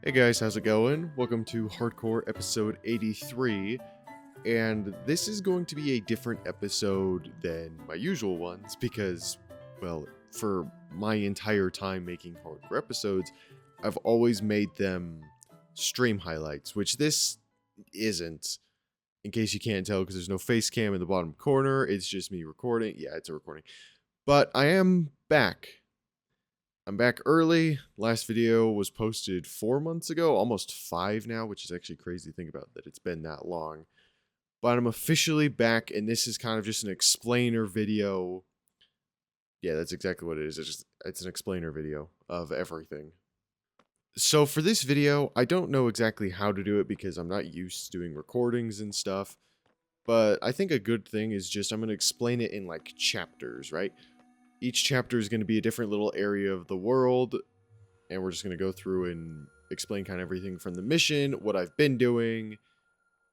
Hey guys, how's it going? Welcome to Hardcore episode 83, and this is going to be a different episode than my usual ones because, well, for my entire time making hardcore episodes, I've always made them stream highlights, which this isn't, in case you can't tell because there's no face cam in the bottom corner, it's just me recording. Yeah, it's a recording. But I am back. I'm back early. Last video was posted 4 months ago, almost 5 now, which is actually crazy to think about that it's been that long. But I'm officially back, and this is kind of just an explainer video. Yeah, that's exactly what it is. It's an explainer video of everything. So for this video, I don't know exactly how to do it because I'm not used to doing recordings and stuff. But I think a good thing is just I'm going to explain it in like chapters, right? Each chapter is going to be a different little area of the world, and we're just going to go through and explain kind of everything from the mission, what I've been doing,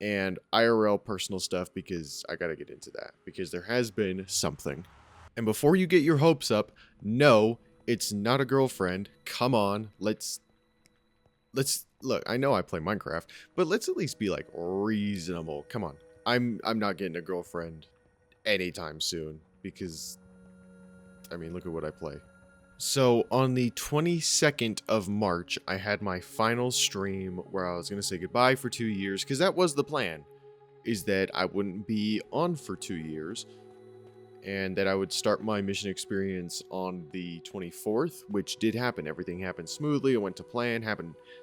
and IRL personal stuff because I got to get into that because there has been something. And before you get your hopes up, no, it's not a girlfriend. Come on, let's look, I know I play Minecraft, but let's at least be like reasonable. Come on. I'm not getting a girlfriend anytime soon because I mean, look at what I play. So on the 22nd of March, I had my final stream where I was going to say goodbye for 2 years, because that was the plan, is that I wouldn't be on for 2 years, and that I would start my mission experience on the 24th, which did happen. Everything happened smoothly, it went to plan,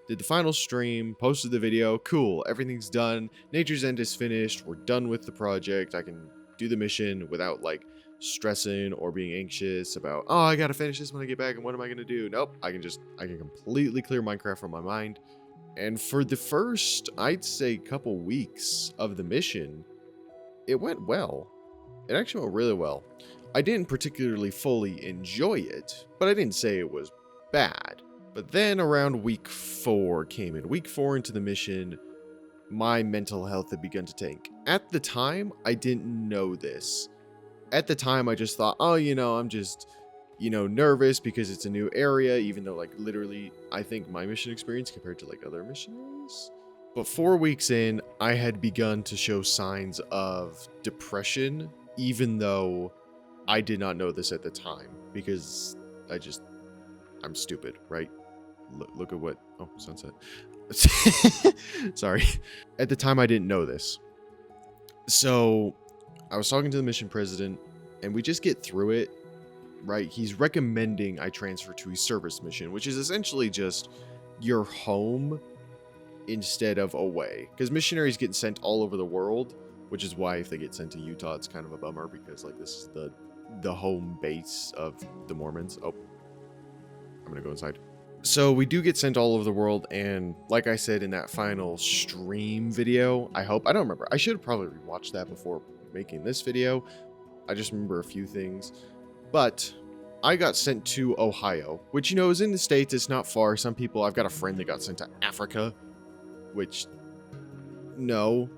did the final stream, posted the video, cool, everything's done, Nature's End is finished, we're done with the project, I can do the mission without, like, stressing or being anxious about, oh, I gotta finish this when I get back and what am I gonna do? Nope, I can completely clear Minecraft from my mind. And for the first, I'd say, couple weeks of the mission, it went well. It actually went really well. I didn't particularly fully enjoy it, but I didn't say it was bad. But then around week 4 came in. Week 4 into the mission, my mental health had begun to tank. At the time, I didn't know this. At the time, I just thought, oh, I'm just, nervous because it's a new area, even though, like, literally, I think my mission experience compared to, like, other missionaries. But 4 weeks in, I had begun to show signs of depression, even though I did not know this at the time, because I'm stupid, right? Look at what, oh, sunset. Sorry. At the time, I didn't know this. So I was talking to the mission president, and we just get through it, right? He's recommending I transfer to a service mission, which is essentially just your home instead of away. Because missionaries get sent all over the world, which is why if they get sent to Utah, it's kind of a bummer, because like this is the home base of the Mormons. Oh, I'm gonna go inside. So we do get sent all over the world, and like I said in that final stream video, I don't remember. I should have probably rewatched that before making this video. I just remember a few things. But I got sent to Ohio, which, is in the States. It's not far. Some people, I've got a friend that got sent to Africa, which, no,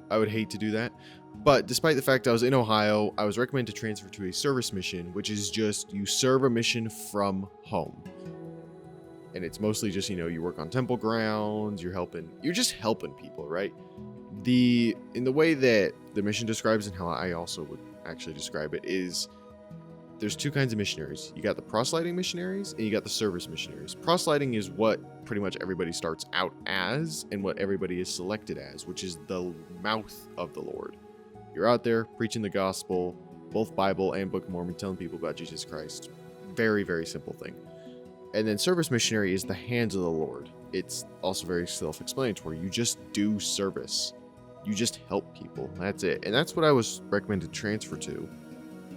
I would hate to do that. But despite the fact I was in Ohio, I was recommended to transfer to a service mission, which is just you serve a mission from home. And it's mostly just, you work on temple grounds, you're just helping people, right? In the way that the mission describes and how I also would actually describe it is there's 2 kinds of missionaries. You got the proselyting missionaries and you got the service missionaries. Proselyting is what pretty much everybody starts out as and what everybody is selected as, which is the mouth of the Lord. You're out there preaching the gospel, both Bible and Book of Mormon, telling people about Jesus Christ. Very, very simple thing. And then service missionary is the hands of the Lord. It's also very self-explanatory. You just do service. You just help people. That's it. And that's what I was recommended to transfer to,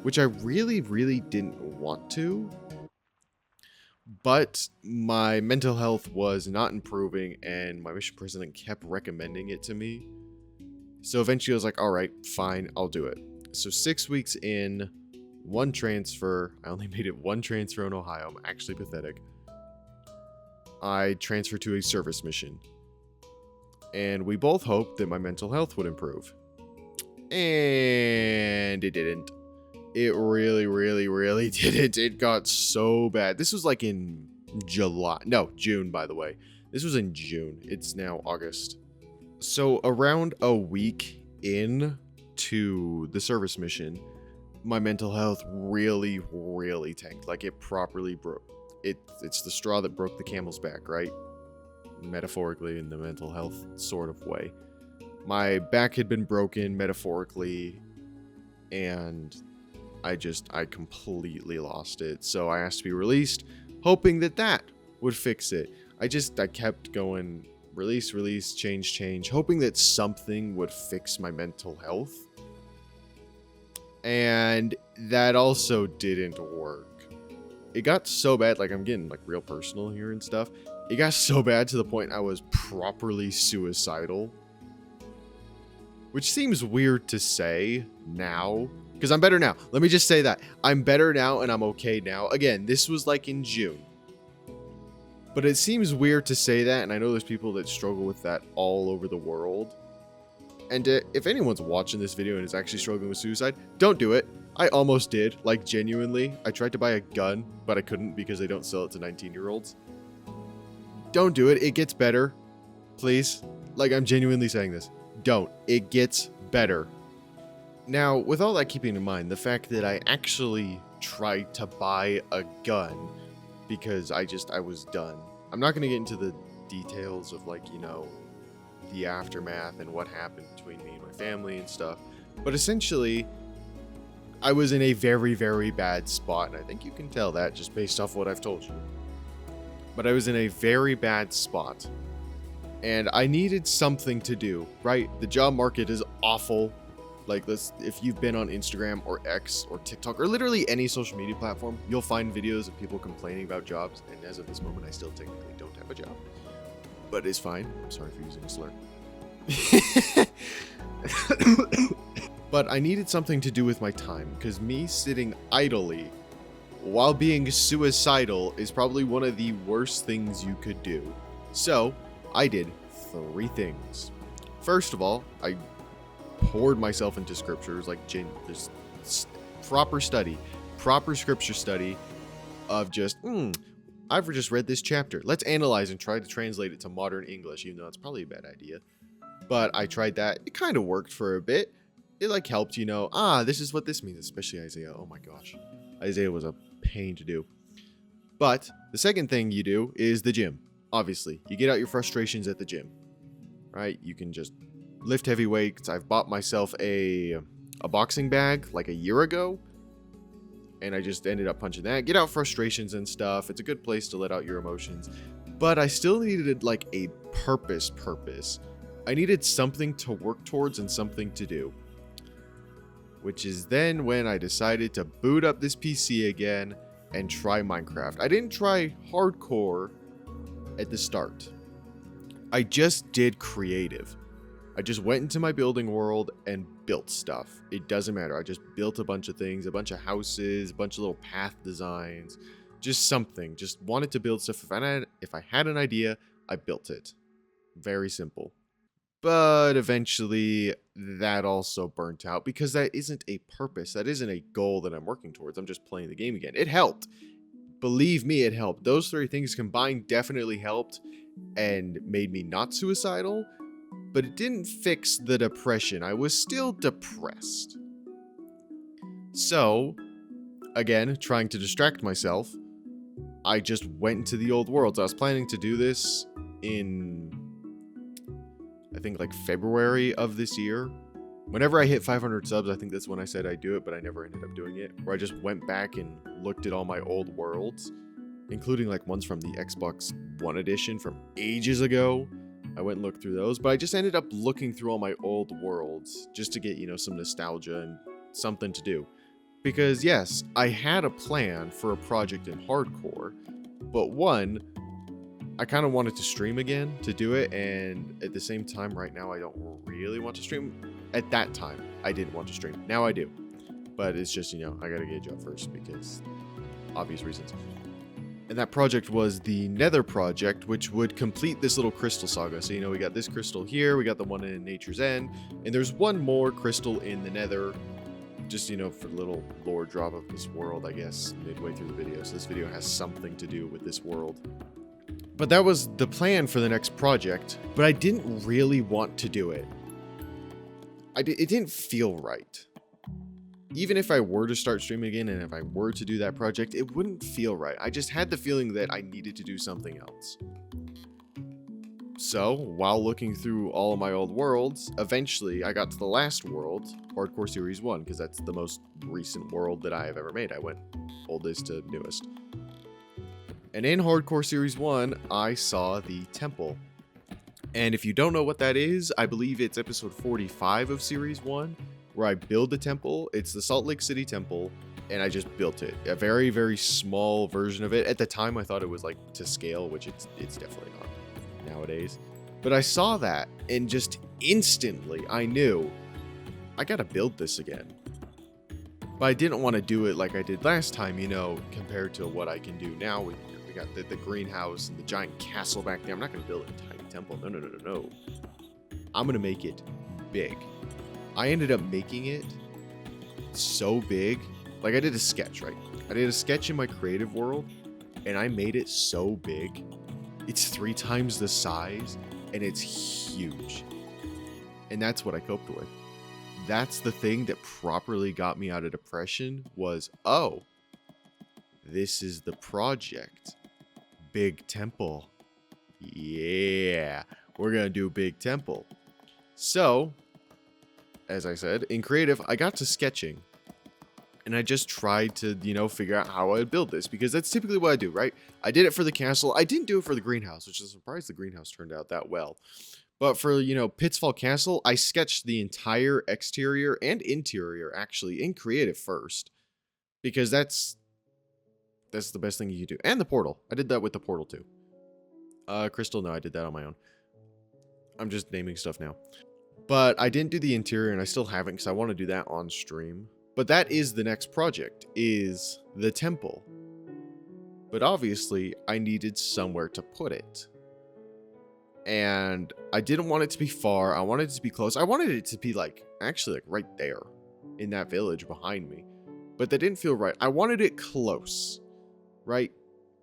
which I really, really didn't want to. But my mental health was not improving, and my mission president kept recommending it to me. So eventually I was like, all right, fine, I'll do it. So 6 weeks in, 1 transfer. I only made it 1 transfer in Ohio. I'm actually pathetic. I transferred to a service mission. And we both hoped that my mental health would improve. And it didn't. It really, really, really didn't. It got so bad. This was like in June, by the way. This was in June. It's now August. So around a week in to the service mission, my mental health really, really tanked. Like, it properly broke. It's the straw that broke the camel's back, right? Metaphorically, in the mental health sort of way. My back had been broken metaphorically, and I completely lost it. So I asked to be released, hoping that would fix it. I kept going, release, change, hoping that something would fix my mental health. And that also didn't work. It got so bad, like, I'm getting like real personal here and stuff. It got so bad to the point I was properly suicidal. Which seems weird to say now, because I'm better now. Let me just say that. I'm better now and I'm okay now. Again, this was like in June. But it seems weird to say that, and I know there's people that struggle with that all over the world. And if anyone's watching this video and is actually struggling with suicide, don't do it. I almost did, like, genuinely. I tried to buy a gun, but I couldn't because they don't sell it to 19-year-olds. Don't do it. It gets better. Please. Like, I'm genuinely saying this. Don't. It gets better. Now, with all that keeping in mind, the fact that I actually tried to buy a gun because I was done. I'm not going to get into the details of, like, you know, the aftermath and what happened between me and my family and stuff. But essentially, I was in a very, very bad spot, and I think you can tell that just based off what I've told you. But I was in a very bad spot, and I needed something to do, right? The job market is awful. Like, if you've been on Instagram or X or TikTok or literally any social media platform, you'll find videos of people complaining about jobs, and as of this moment, I still technically don't have a job. But it's fine. I'm sorry for using a slur. But I needed something to do with my time, because me sitting idly while being suicidal is probably one of the worst things you could do. So I did 3 things. First of all, I poured myself into scriptures, like proper scripture study of just, I've just read this chapter. Let's analyze and try to translate it to modern English, even though it's probably a bad idea. But I tried that. It kind of worked for a bit. It like helped, you know, this is what this means, especially Isaiah. Oh my gosh. Isaiah was a pain to do. But the second thing you do is the gym. Obviously, you get out your frustrations at the gym, right? You can just lift heavy weights. I've bought myself a boxing bag like a year ago, and I just ended up punching that. Get out frustrations and stuff. It's a good place to let out your emotions. But I still needed like a purpose. I needed something to work towards and something to do. Which is then when I decided to boot up this PC again and try Minecraft. I didn't try hardcore at the start. I just did creative. I just went into my building world and built stuff. It doesn't matter. I just built a bunch of things, a bunch of houses, a bunch of little path designs, just something. Just wanted to build stuff. If I had an idea, I built it. Very simple. But eventually that also burnt out because that isn't a purpose. That isn't a goal that I'm working towards. I'm just playing the game again. It helped. Believe me, it helped. Those 3 things combined definitely helped and made me not suicidal, but it didn't fix the depression. I was still depressed. So, again, trying to distract myself, I just went into the old worlds. I was planning to do this in, I think, like February of this year. Whenever I hit 500 subs, I think that's when I said I'd do it, but I never ended up doing it. Where I just went back and looked at all my old worlds, including like ones from the Xbox One edition from ages ago. I went and looked through those, but I just ended up looking through all my old worlds just to get, you know, some nostalgia and something to do. Because yes, I had a plan for a project in hardcore, but one, I kind of wanted to stream again to do it, and at the same time right now I don't really want to stream. At that time I didn't want to stream. Now I do, but it's just, you know, I gotta get a job first because obvious reasons. And that project was the Nether project, which would complete this little crystal saga. So, you know, we got this crystal here, we got the one in Nature's End, and there's one more crystal in the Nether, just, you know, for a little lore drop of this world, I guess, midway through the video. So this video has something to do with this world. But that was the plan for the next project, but I didn't really want to do it. It didn't feel right. Even if I were to start streaming again and if I were to do that project, it wouldn't feel right. I just had the feeling that I needed to do something else. So, while looking through all of my old worlds, eventually I got to the last world, Hardcore Series 1, because that's the most recent world that I have ever made. I went oldest to newest. And in Hardcore Series 1, I saw the temple. And if you don't know what that is, I believe it's episode 45 of Series 1, where I build the temple. It's the Salt Lake City Temple, and I just built it. A very, very small version of it. At the time, I thought it was like to scale, which it's definitely not nowadays. But I saw that, and just instantly, I knew I gotta build this again. But I didn't want to do it like I did last time, you know, compared to what I can do now. We got the greenhouse and the giant castle back there. I'm not gonna build a tiny temple. No. I'm gonna make it big. I ended up making it so big. Like, I did a sketch, right? I did a sketch in my creative world, and I made it so big. It's 3 times the size, and it's huge. And that's what I coped with. That's the thing that properly got me out of depression was, oh, this is the project. Big temple. Yeah, we're gonna do big temple. So, as I said, in creative, I got to sketching. And I just tried to, you know, figure out how I would build this. Because that's typically what I do, right? I did it for the castle. I didn't do it for the greenhouse, which is a surprise the greenhouse turned out that well. But for, you know, Pittsfall Castle, I sketched the entire exterior and interior, actually, in creative first. Because that's the best thing you can do. And the portal. I did that with the portal, too. Crystal, no, I did that on my own. I'm just naming stuff now. But I didn't do the interior, and I still haven't, because I want to do that on stream. But that is the next project, is the temple. But obviously, I needed somewhere to put it. And I didn't want it to be far. I wanted it to be close. I wanted it to be, like, actually, like, right there. In that village behind me. But that didn't feel right. I wanted it close. Right?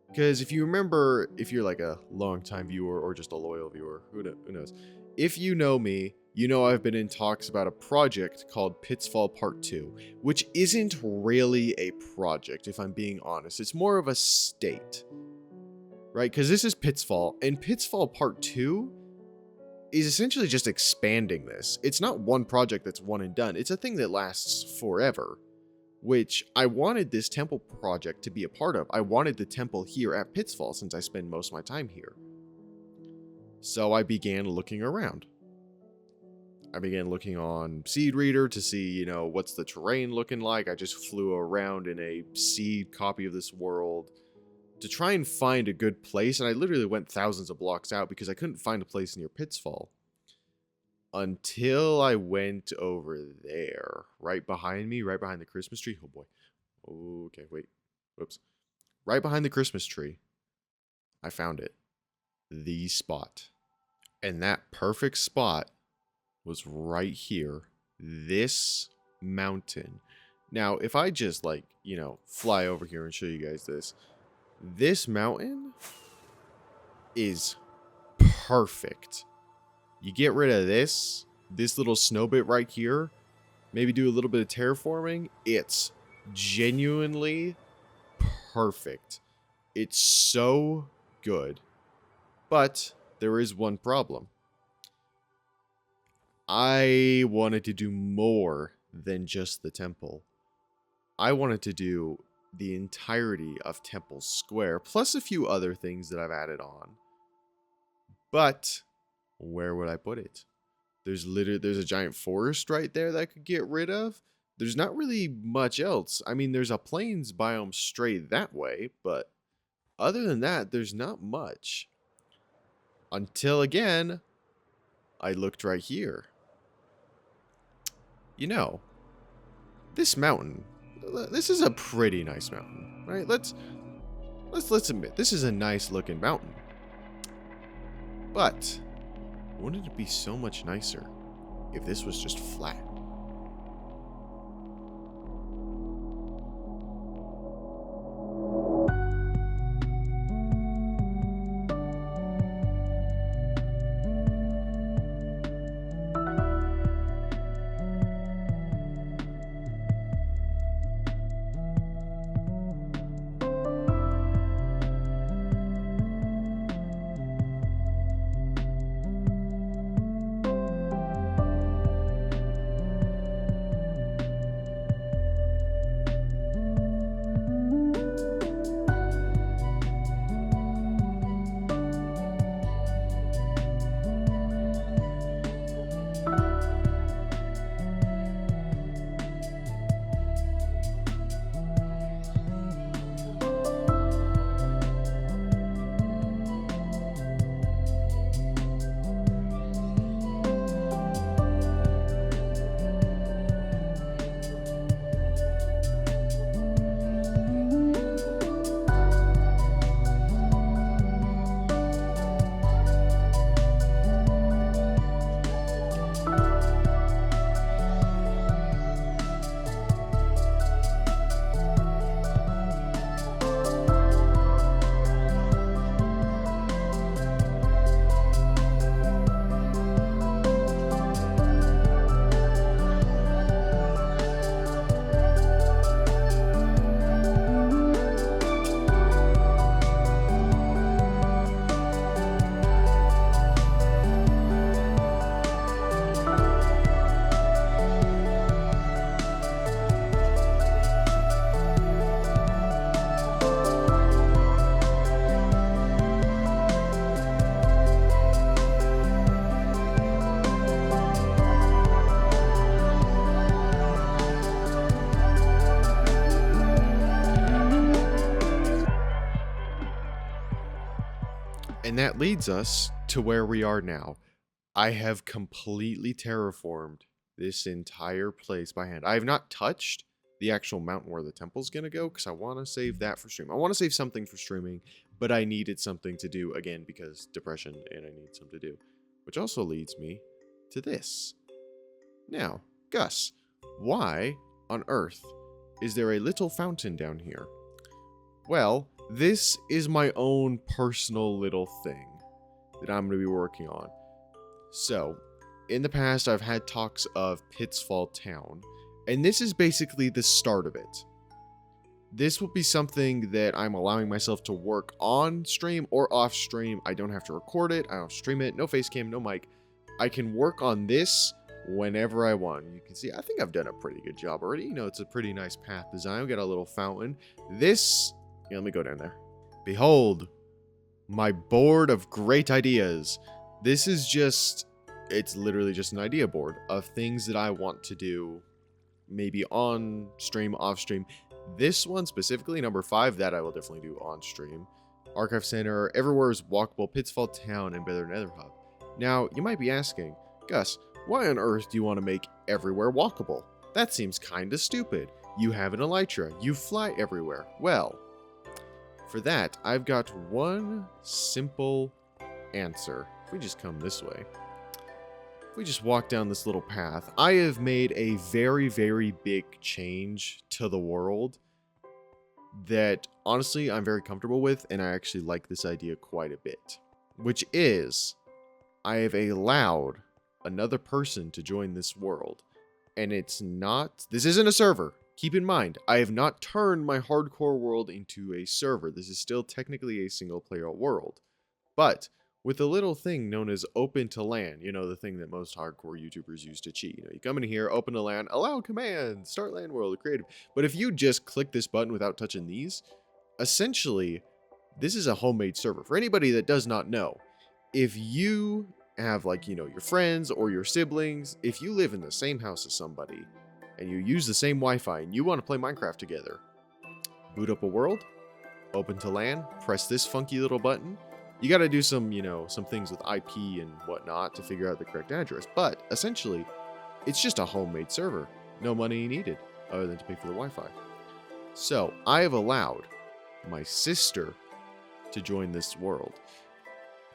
Because if you remember, if you're like a long-time viewer or just a loyal viewer, who knows? If you know me, you know I've been in talks about a project called Pittsfall Part 2, which isn't really a project, if I'm being honest. It's more of a state, right? Because this is Pittsfall, and Pittsfall Part 2 is essentially just expanding this. It's not one project that's one and done. It's a thing that lasts forever, which I wanted this temple project to be a part of. I wanted the temple here at Pittsfall since I spend most of my time here. So I began looking around. I began looking on Seed Reader to see, you know, what's the terrain looking like. I just flew around in a seed copy of this world to try and find a good place. And I literally went thousands of blocks out because I couldn't find a place near Pittsfall. Until I went over there, right behind me, right behind the Christmas tree. Oh boy. Okay, wait. Whoops. Right behind the Christmas tree, I found it. The spot. And that perfect spot was right here. This mountain. Now, if I just, like, you know, fly over here and show you guys this. This mountain is perfect. You get rid of this little snow bit right here, maybe do a little bit of terraforming, it's genuinely perfect. It's so good. But there is one problem. I wanted to do more than just the temple. I wanted to do the entirety of Temple Square, plus a few other things that I've added on. But where would I put it? There's a giant forest right there that I could get rid of. There's not really much else. I mean, there's a plains biome straight that way, but other than that, there's not much. Until again, I looked right here. You know, this mountain, this is a pretty nice mountain, right? Let's admit, this is a nice looking mountain. But wouldn't it be so much nicer if this was just flat? And that leads us to where we are now. I have completely terraformed this entire place by hand. I have not touched the actual mountain where the temple's gonna go because I want to save that for stream. I want to save something for streaming, but I needed something to do again because depression and I need something to do. Which also leads me to this. Now, Gus, why on earth is there a little fountain down here? Well, this is my own personal little thing that I'm going to be working on. So, in the past, I've had talks of Pittsfall Town, and this is basically the start of it. This will be something that I'm allowing myself to work on stream or off stream. I don't have to record it, I don't stream it, no face cam, no mic. I can work on this whenever I want. You can see, I think I've done a pretty good job already. You know, it's a pretty nice path design. We got a little fountain. This, yeah, let me go down there. Behold, my board of great ideas. This is just, it's literally just an idea board of things that I want to do, maybe on stream, off stream. This one specifically, number 5, that I will definitely do on stream. Archive Center, everywhere is walkable, Pittsfall Town, and Better Nether Hub. Now, you might be asking, Gus, why on earth do you want to make everywhere walkable? That seems kinda stupid. You have an elytra, you fly everywhere. Well, for that, I've got one simple answer. If we just come this way, if we just walk down this little path, I have made a very, very big change to the world that honestly I'm very comfortable with, and I actually like this idea quite a bit. Which is, I have allowed another person to join this world, and it's not, this isn't a server. Keep in mind, I have not turned my hardcore world into a server. This is still technically a single player world. But with a little thing known as open to LAN, you know, the thing that most hardcore YouTubers use to cheat. You know, you come in here, open to LAN, allow command, start LAN world, creative. But if you just click this button without touching these, essentially, this is a homemade server. For anybody that does not know, if you have, like, you know, your friends or your siblings, if you live in the same house as somebody and you use the same Wi-Fi and you want to play Minecraft together, boot up a world, open to LAN, press this funky little button. You got to do some, you know, some things with IP and whatnot to figure out the correct address. But essentially, it's just a homemade server. No money needed other than to pay for the Wi-Fi. So I have allowed my sister to join this world,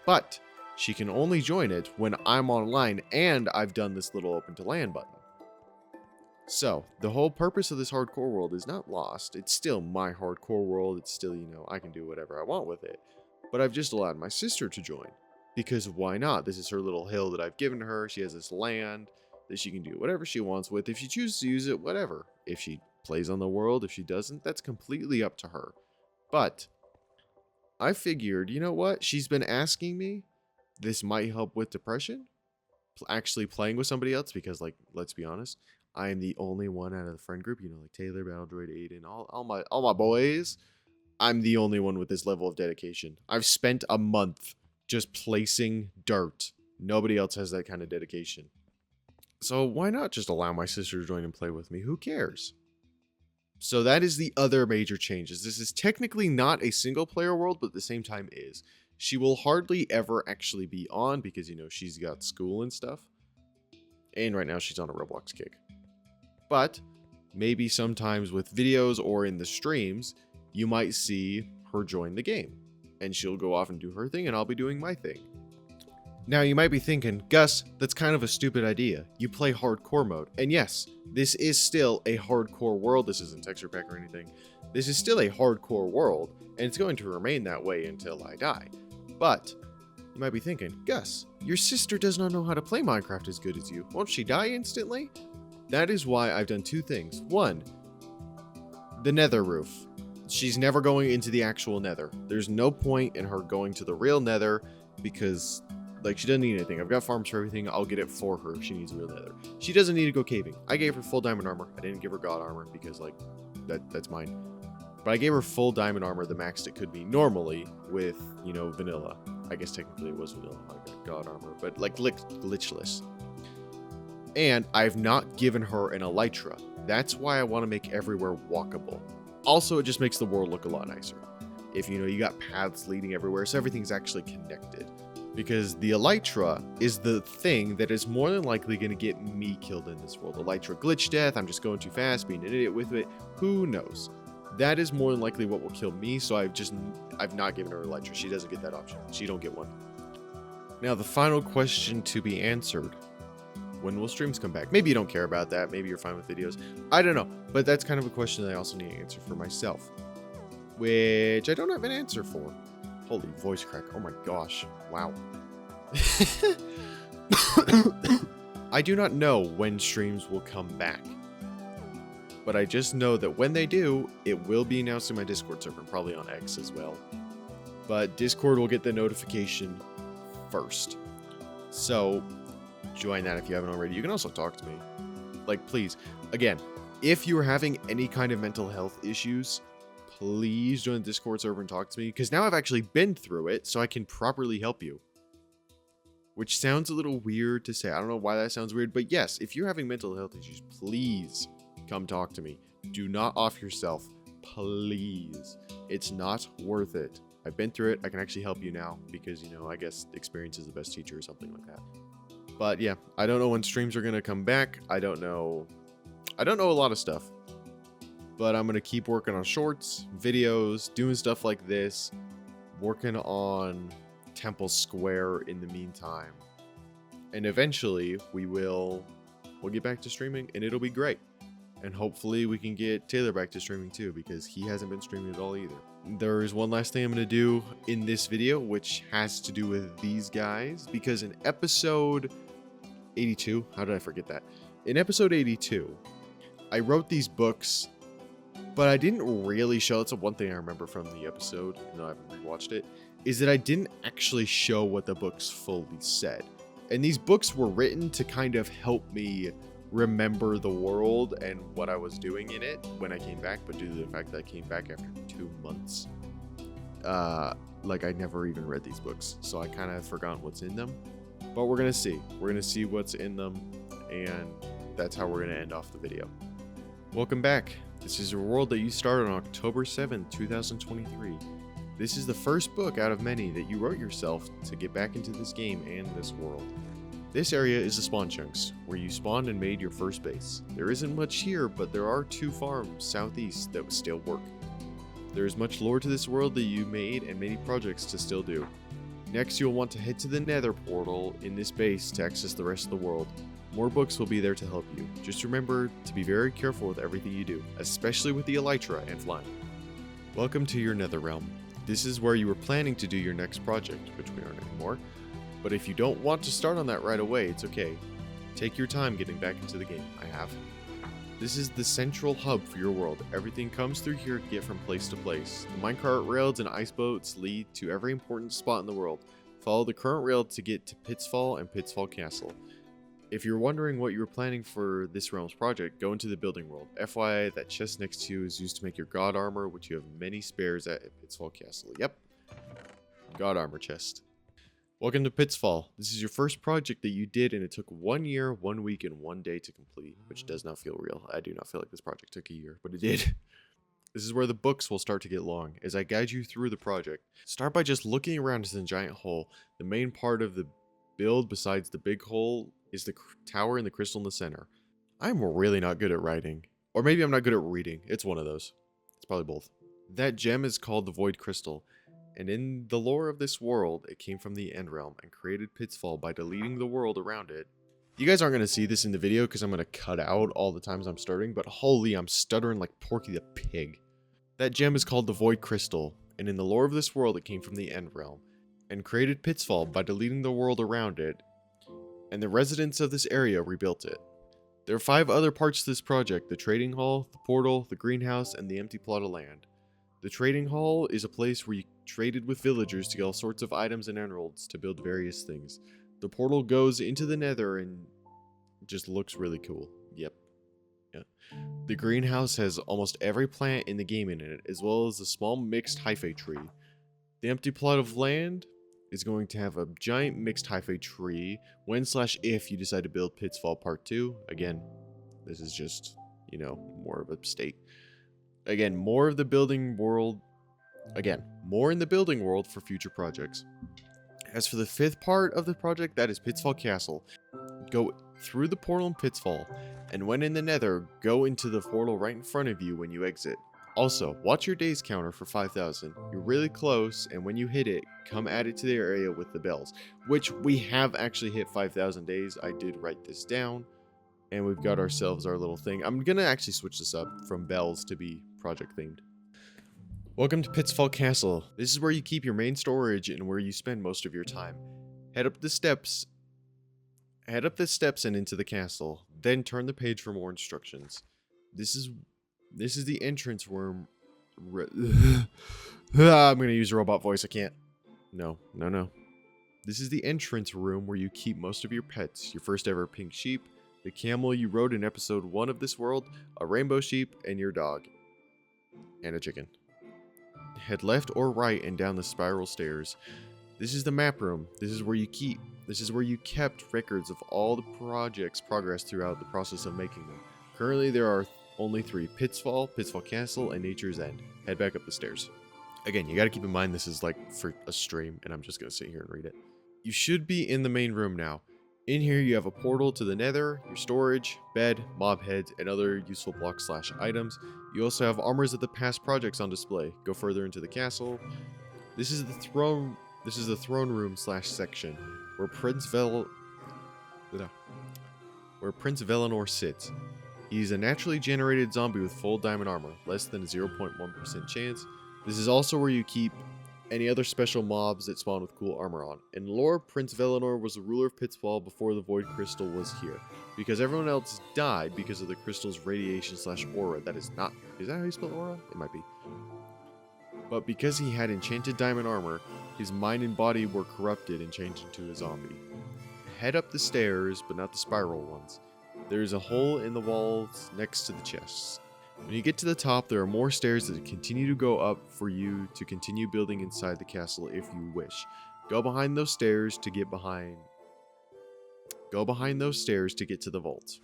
but she can only join it when I'm online and I've done this little open to LAN button. So the whole purpose of this hardcore world is not lost. It's still my hardcore world. It's still, you know, I can do whatever I want with it. But I've just allowed my sister to join, because why not? This is her little hill that I've given her. She has this land that she can do whatever she wants with. If she chooses to use it, whatever. If she plays on the world, if she doesn't, that's completely up to her. But I figured, you know what? She's been asking me. This might help with depression. Actually playing with somebody else, because, like, let's be honest, I am the only one out of the friend group. You know, like Taylor, Battledroid, Aiden, all my boys. I'm the only one with this level of dedication. I've spent a month just placing dirt. Nobody else has that kind of dedication. So why not just allow my sister to join and play with me? Who cares? So that is the other major changes. This is technically not a single player world, but at the same time is. She will hardly ever actually be on because, you know, she's got school and stuff. And right now she's on a Roblox kick. But maybe sometimes with videos or in the streams, you might see her join the game, and she'll go off and do her thing, and I'll be doing my thing. Now, you might be thinking, Gus, that's kind of a stupid idea. You play hardcore mode. And yes, this is still a hardcore world. This isn't texture pack or anything. This is still a hardcore world, and it's going to remain that way until I die. But you might be thinking, Gus, your sister does not know how to play Minecraft as good as you. Won't she die instantly? That is why I've done two things. One, the nether roof. She's never going into the actual nether. There's no point in her going to the real nether because, like, she doesn't need anything. I've got farms for everything. I'll get it for her if she needs a real nether. She doesn't need to go caving. I gave her full diamond armor. I didn't give her god armor because, like, that's mine. But I gave her full diamond armor, the max it could be normally with, you know, vanilla. I guess technically it was vanilla. I got god armor, but, like, glitchless. And I've not given her an elytra. That's why I want to make everywhere walkable. Also, it just makes the world look a lot nicer. if you got paths leading everywhere, so everything's actually connected. Because the elytra is the thing that is more than likely going to get me killed in this world. Elytra glitch death, I'm just going too fast, being an idiot with it, who knows. That is more than likely what will kill me, so I've not given her elytra. She doesn't get that option. She don't get one. Now, the final question to be answered. When will streams come back? Maybe you don't care about that. Maybe you're fine with videos. I don't know. But that's kind of a question that I also need to answer for myself. Which I don't have an answer for. Holy voice crack. Oh my gosh. Wow. I do not know when streams will come back. But I just know that when they do, it will be announced in my Discord server, probably on X as well. But Discord will get the notification first. So, join that if you haven't already. You can also talk to me. Like, please. Again, if you're having any kind of mental health issues, please join the Discord server and talk to me. Because now I've actually been through it, so I can properly help you. Which sounds a little weird to say. I don't know why that sounds weird. But yes, if you're having mental health issues, please come talk to me. Do not off yourself. Please. It's not worth it. I've been through it. I can actually help you now. Because, I guess experience is the best teacher or something like that. But yeah, I don't know when streams are going to come back. I don't know a lot of stuff. But I'm going to keep working on shorts, videos, doing stuff like this. Working on Temple Square in the meantime. And eventually, we'll get back to streaming and it'll be great. And hopefully we can get Taylor back to streaming too, because he hasn't been streaming at all either. There is one last thing I'm going to do in this video, which has to do with these guys. Because in episode 82, how did I forget that? In episode 82, I wrote these books, but I didn't really show. That's one thing I remember from the episode, even though I haven't rewatched it, is that I didn't actually show what the books fully said. And these books were written to kind of help me remember the world and what I was doing in it when I came back, but due to the fact that I came back after 2 months, I never even read these books, so I kind of forgot what's in them. But we're gonna see. We're gonna see what's in them, and that's how we're gonna end off the video. Welcome back. This is a world that you started on October 7th, 2023. This is the first book out of many that you wrote yourself to get back into this game and this world. This area is the spawn chunks, where you spawned and made your first base. There isn't much here, but there are 2 farms southeast that still work. There is much lore to this world that you made and many projects to still do. Next, you'll want to head to the Nether portal in this base to access the rest of the world. More books will be there to help you. Just remember to be very careful with everything you do, especially with the elytra and flying. Welcome to your Nether realm. This is where you were planning to do your next project, which we aren't anymore. But if you don't want to start on that right away, it's okay. Take your time getting back into the game. I have. This is the central hub for your world. Everything comes through here to get from place to place. The minecart rails and ice boats lead to every important spot in the world. Follow the current rail to get to Pitfall and Pitfall Castle. If you're wondering what you were planning for this realm's project, go into the building world. FYI, that chest next to you is used to make your god armor, which you have many spares at Pitfall Castle. Yep. God armor chest. Welcome to Pitfall. This is your first project that you did, and it took 1 year, 1 week, and 1 day to complete, which does not feel real. I do not feel like this project took a year, but it did. This is where the books will start to get long, as I guide you through the project. Start by just looking around at the giant hole. The main part of the build, besides the big hole, is the tower and the crystal in the center. I'm really not good at writing. Or maybe I'm not good at reading. It's one of those. It's probably both. That gem is called the Void Crystal. And in the lore of this world, it came from the End Realm and created Pitfall by deleting the world around it. You guys aren't going to see this in the video because I'm going to cut out all the times I'm starting, but holy, I'm stuttering like Porky the Pig. That gem is called the Void Crystal, and in the lore of this world, it came from the End Realm and created Pitfall by deleting the world around it, and the residents of this area rebuilt it. There are 5 other parts to this project: the trading hall, the portal, the greenhouse, and the empty plot of land. The trading hall is a place where you traded with villagers to get all sorts of items and emeralds to build various things. The portal goes into the nether and just looks really cool. Yep. Yeah. The greenhouse has almost every plant in the game in it, as well as a small mixed hyphae tree. The empty plot of land is going to have a giant mixed hyphae tree when/if you decide to build Pitfall Part 2. Again, this is just, more of a state. Again, more of the building world Again, more in the building world for future projects. As for the 5th part of the project, that is Pitfall Castle. Go through the portal in Pitfall, and when in the Nether, go into the portal right in front of you when you exit. Also, watch your days counter for 5,000. You're really close, and when you hit it, come add it to the area with the bells, which we have actually hit 5,000 days. I did write this down, and we've got ourselves our little thing. I'm gonna actually switch this up from bells to be project themed. Welcome to Pitfall Castle. This is where you keep your main storage and where you spend most of your time. Head up the steps and into the castle. Then turn the page for more instructions. This is the entrance room. I'm gonna use a robot voice. I can't. No. This is the entrance room where you keep most of your pets. Your first ever pink sheep, the camel you rode in episode 1 of this world, a rainbow sheep, and your dog. And a chicken. Head left or right and down the spiral stairs. This is the map room. This is where you kept records of all the project's progress throughout the process of making them. Currently there are only 3: Pitfall, Pitfall Castle, and Nature's End. Head back up the stairs. Again, you gotta keep in mind this is like for a stream, and I'm just gonna sit here and read it. You should be in the main room now. In here you have a portal to the Nether, your storage, bed, mob heads, and other useful blocks / items. You also have armors of the past projects on display. Go further into the castle. This is the throne room / section where Prince Velenor sits. He's a naturally generated zombie with full diamond armor, less than a 0.1% chance. This is also where you keep any other special mobs that spawn with cool armor on. In lore, Prince Velenor was the ruler of Pitfall before the Void Crystal was here, because everyone else died because of the crystal's radiation / aura. That is not... Is that how you spell aura? It might be. But because he had enchanted diamond armor, his mind and body were corrupted and changed into a zombie. Head up the stairs, but not the spiral ones. There is a hole in the walls next to the chests. When you get to the top, there are more stairs that continue to go up for you to continue building inside the castle if you wish. Go behind those stairs to get to the vault.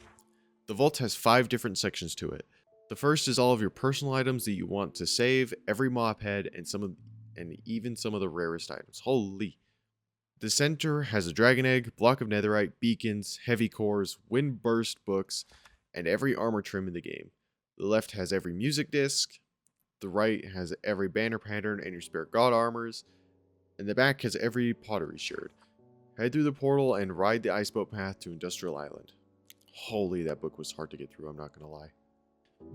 The vault has 5 different sections to it. The first is all of your personal items that you want to save, every mob head, and even some of the rarest items. Holy. The center has a dragon egg, block of netherite, beacons, heavy cores, wind burst books, and every armor trim in the game. The left has every music disc, the right has every banner pattern and your spirit god armors, and the back has every pottery shard. Head through the portal and ride the iceboat path to Industrial Island. Holy, that book was hard to get through, I'm not gonna lie.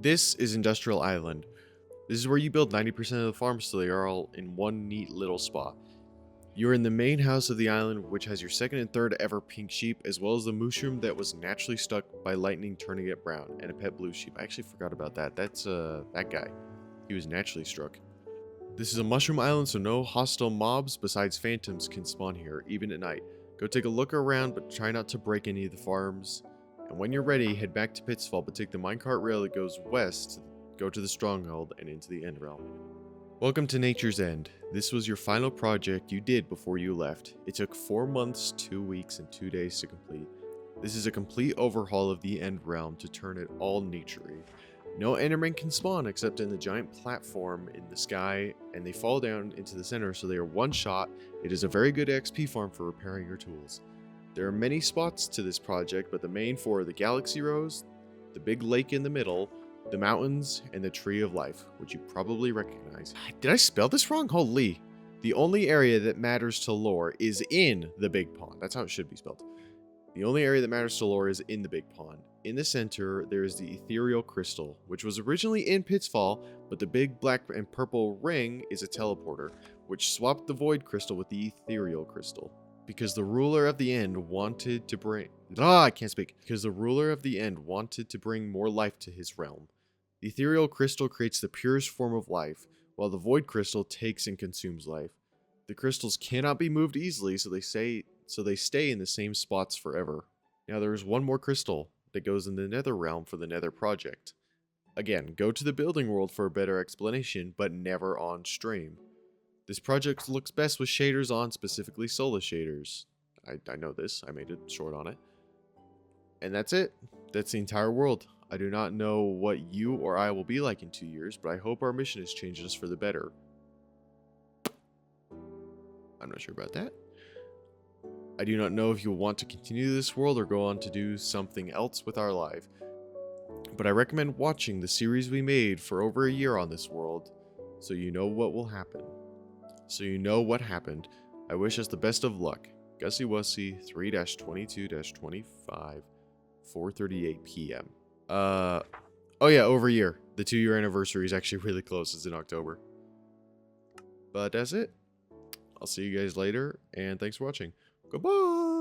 This is Industrial Island. This is where you build 90% of the farms so they are all in one neat little spot. You're in the main house of the island, which has your 2nd and 3rd ever pink sheep, as well as the mushroom that was naturally struck by lightning turning it brown, and a pet blue sheep. I actually forgot about that. That's that guy. He was naturally struck. This is a mushroom island, so no hostile mobs besides phantoms can spawn here, even at night. Go take a look around, but try not to break any of the farms. And when you're ready, head back to Pitfall, but take the minecart rail that goes west, go to the stronghold, and into the end realm. Welcome to Nature's End. This was your final project you did before you left. It took 4 months, 2 weeks, and 2 days to complete. This is a complete overhaul of the End Realm to turn it all nature-y. No Endermen can spawn except in the giant platform in the sky, and they fall down into the center so they are one shot. It is a very good XP farm for repairing your tools. There are many spots to this project, but the main 4 are the Galaxy Rose, the big lake in the middle, the mountains, and the Tree of Life, which you probably recognize. Did I spell this wrong? Holy. The only area that matters to lore is in the big pond. That's how it should be spelled. The only area that matters to lore is in the big pond. In the center, there is the ethereal crystal, which was originally in Pitfall, but the big black and purple ring is a teleporter, which swapped the void crystal with the ethereal crystal. Because the ruler of the end wanted to bring... Because the ruler of the end wanted to bring more life to his realm. The ethereal crystal creates the purest form of life, while the void crystal takes and consumes life. The crystals cannot be moved easily, so they stay in the same spots forever. Now there is one more crystal that goes in the nether realm for the nether project. Again, go to the building world for a better explanation, but never on stream. This project looks best with shaders on, specifically solar shaders. I know this, I made a short on it. And that's it. That's the entire world. I do not know what you or I will be like in 2 years, but I hope our mission has changed us for the better. I'm not sure about that. I do not know if you'll want to continue this world or go on to do something else with our life. But I recommend watching the series we made for over a year on this world, so you know what will happen. So you know what happened. I wish us the best of luck. Gussie Wussy 3-22-25 4:38 p.m. Oh yeah, over a year. The 2-year anniversary is actually really close. It's in October. But that's it. I'll see you guys later, and thanks for watching. Goodbye!